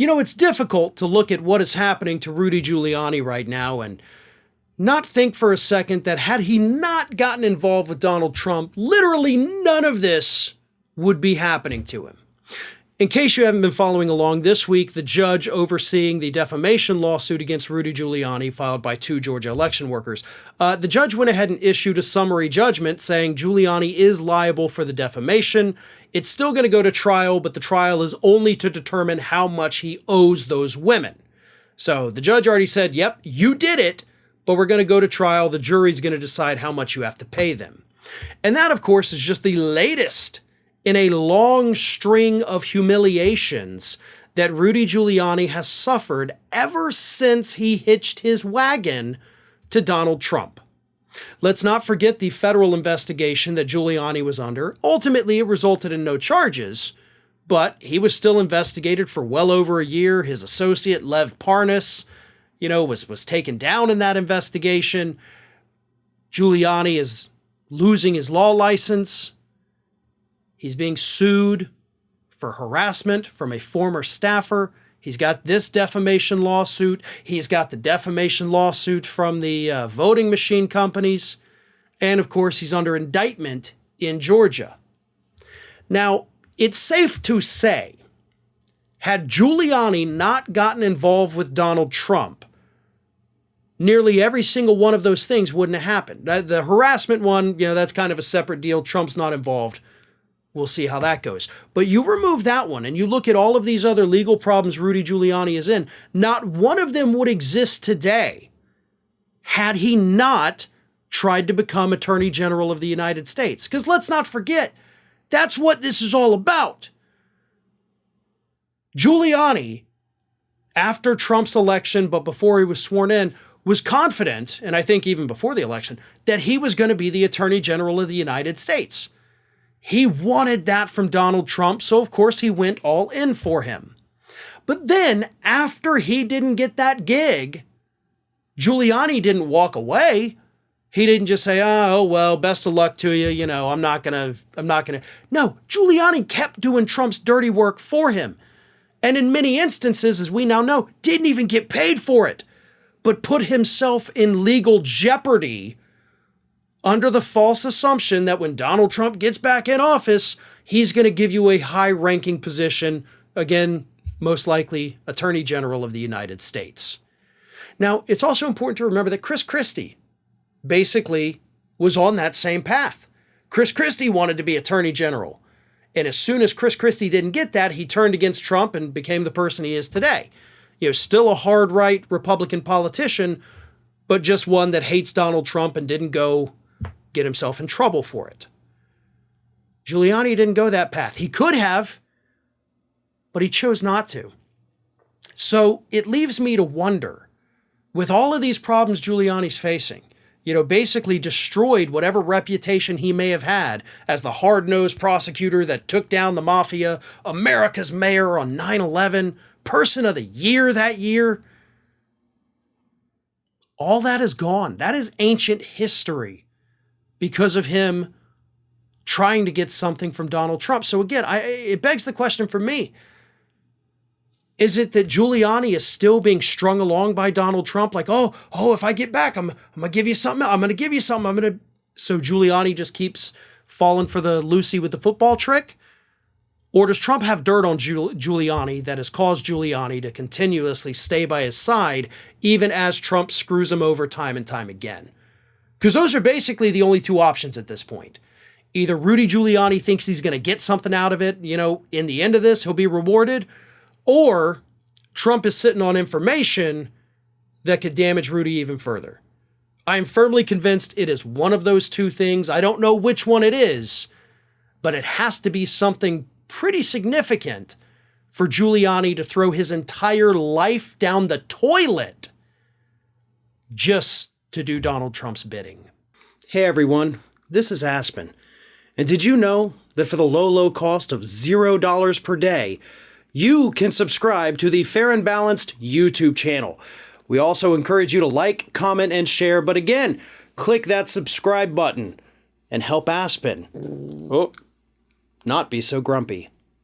It's difficult to look at what is happening to Rudy Giuliani right now and not think for a second that had he not gotten involved with Donald Trump, literally none of this would be happening to him. In case you haven't been following along, this week, the judge overseeing the defamation lawsuit against Rudy Giuliani filed by 2 Georgia election workers, the judge went ahead and issued a summary judgment saying Giuliani is liable for the defamation. It's still going to go to trial, but the trial is only to determine how much he owes those women. So the judge already said, yep, you did it, but we're going to go to trial. The jury's going to decide how much you have to pay them. And that, of course, is just the latest in a long string of humiliations that Rudy Giuliani has suffered ever since he hitched his wagon to Donald Trump. Let's not forget the federal investigation that Giuliani was under. Ultimately, it resulted in no charges, but he was still investigated for well over a year. His associate, Lev Parnas, was taken down in that investigation. Giuliani is losing his law license. He's being sued for harassment from a former staffer. He's got this defamation lawsuit. He's got the defamation lawsuit from the voting machine companies. And of course, he's under indictment in Georgia. Now, it's safe to say, had Giuliani not gotten involved with Donald Trump, nearly every single one of those things wouldn't have happened. The harassment one, that's kind of a separate deal. Trump's not involved. We'll see how that goes. But you remove that one and you look at all of these other legal problems Rudy Giuliani is in, not one of them would exist today had he not tried to become Attorney General of the United States. Because let's not forget, that's what this is all about. Giuliani, after Trump's election, but before he was sworn in, was confident, and I think even before the election, that he was going to be the Attorney General of the United States. He wanted that from Donald Trump, so of course he went all in for him. But then, after he didn't get that gig, Giuliani didn't walk away. He didn't just say, oh, well, best of luck to you, I'm not gonna. No, Giuliani kept doing Trump's dirty work for him. And in many instances, as we now know, didn't even get paid for it, but put himself in legal jeopardy under the false assumption that when Donald Trump gets back in office, he's going to give you a high-ranking position, again, most likely Attorney General of the United States. Now, it's also important to remember that Chris Christie basically was on that same path. Chris Christie wanted to be Attorney General. And as soon as Chris Christie didn't get that, he turned against Trump and became the person he is today. Still a hard-right Republican politician, but just one that hates Donald Trump and didn't go get himself in trouble for it. Giuliani didn't go that path. He could have, but he chose not to. So it leaves me to wonder, with all of these problems Giuliani's facing, basically destroyed whatever reputation he may have had as the hard-nosed prosecutor that took down the mafia, America's mayor on 9/11, person of the year that year. All that is gone. That is ancient history because of him trying to get something from Donald Trump. So again, it begs the question for me. Is it that Giuliani is still being strung along by Donald Trump? Like, oh, if I get back, I'm going to give you something. I'm going to give you something. So Giuliani just keeps falling for the Lucy with the football trick? Or does Trump have dirt on Giuliani that has caused Giuliani to continuously stay by his side, even as Trump screws him over time and time again? Because those are basically the only two options at this point. Either Rudy Giuliani thinks he's going to get something out of it, in the end of this, he'll be rewarded, or Trump is sitting on information that could damage Rudy even further. I am firmly convinced it is one of those two things. I don't know which one it is, but it has to be something pretty significant for Giuliani to throw his entire life down the toilet just to do Donald Trump's bidding. Hey everyone, this is Aspen. And did you know that for the low cost of $0 per day, you can subscribe to the Fair and Balanced YouTube channel. We also encourage you to like, comment, and share. But again, click that subscribe button and help Aspen not be so grumpy.